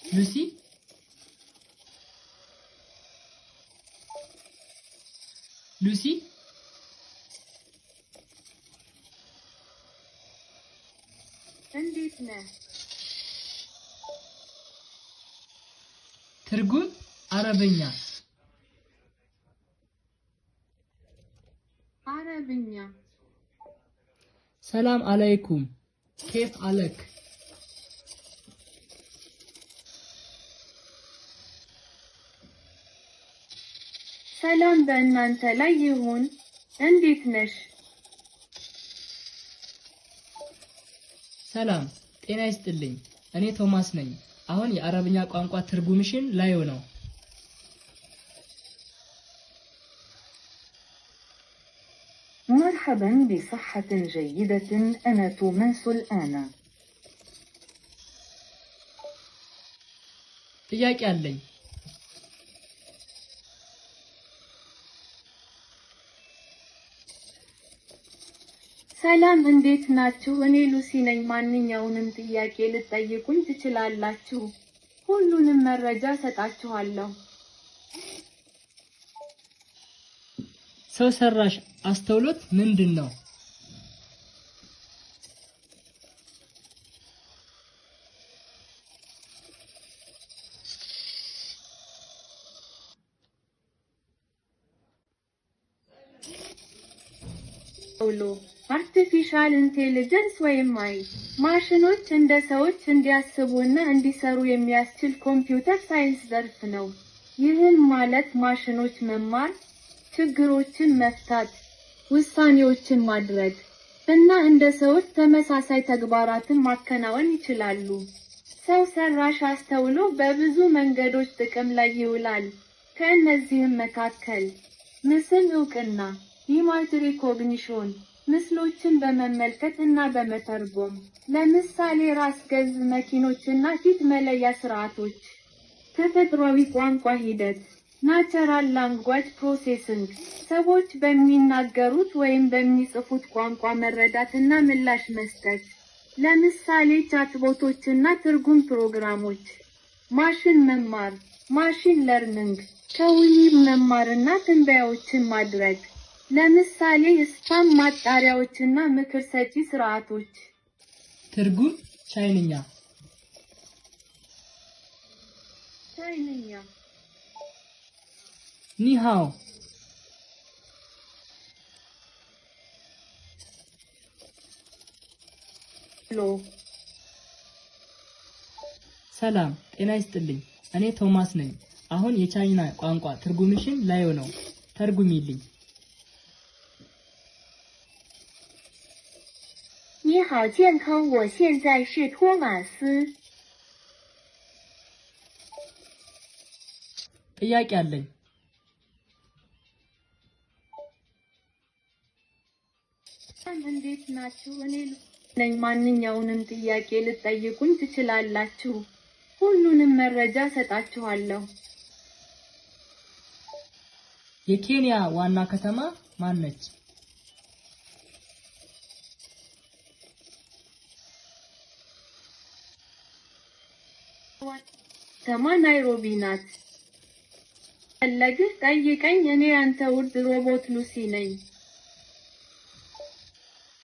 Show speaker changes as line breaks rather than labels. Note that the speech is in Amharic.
Lucy Lucy
እንዴት ነህ?
ትርጉም አረብኛ ሰላም አለይኩም كيف عليك
ሰላም በእናንተ ላይ ይሁን እንዴት ነሽ?
ሰላም ጤና ይስጥልኝ እኔ ቶማስ ነኝ አሁን የአረብኛ ቋንቋ ትርጉምሽን ላየው ነው
مرحبا بصحة جيدة أنا توماس الآن
ጥያቄ አለኝ
ሰላም እንዴት ናችሁ እኔ ሉሲ ነኝ ማንኛውንም ጥያቄ ልትጠይቁኝ ትችላላችሁ ሁሉንም መረጃ ሰጣችኋለሁ
ሰው ሰራሽ አስተውሎት ምንድነው
አርቲፊሻል ኢንተለጀንስ ወይም አይ ማሽኖች እንደ ሰዎች እንዲያስቡና እንዲሰሩ የሚያስችል ኮምፒውተር ሳይንስ ዘርፍ ነው ይህን ማለት ማሽኖች መማር ችግሮችን መፍታት ውሳኔዎችን ማድረግ እና እንደ ሰዎች ተመሳሳይ ተግባራትን ማከናወን ይችላሉ ሰው ሰራሽ አስተውሎ በብዙ መንገዶች ጥቅም ላይ ይውላል ከእነዚህም መካከል ምስል ዕውቅና ኢሜጅ ሪኮግኒሽን ምስሎችን በመመልከት እና በመተርጎም ለምሳሌ ራስ ገዝ መኪኖችና ፊት መለያ ስርዓቶች ተፈጥሯዊ ቋንቋ ሂደት ናቹራል ላንጉዌጅ ፕሮሰሲንግ ሰዎች በሚናገሩት ወይም በሚጽፉት ቋንቋ መረዳትና ምላሽ መስጠት ለምሳሌ ቻትቦቶችና ትርጉም ፕሮግራሞች ማሽን መማር ማሽን ለርኒንግ ከውይይት መማርና ትንበያዎችን ማድረግ ለምሳሌ ስፓም ማጣሪያዎችና ምክር ሰጪ ስርዓቶች
ትርጉም ቻይንኛ ኒሃው ሰላም ጤና ይስጥልኝ እኔ ቶማስ ነኝ አሁን የቻይና ቋንቋ ትርጉምሽን ላየው ነው ተርጉሚልኝ
你好健康我现在是托马斯
ጥያቄ አለኝ
እንዴት ናችሁ እኔ ነኝ ማንኛውንም ጥያቄ ልትጠይቁኝ ትችላላችሁ ሁሉንም መረጃ ሰጣችኋለሁ
የኬንያ ዋና ከተማ ማን ነች
ከተማ ናይሮቢ ናት ፈለግህ ጠይቀኝ እኔ አንተ ውድ ሮቦት ሉሲ ነኝ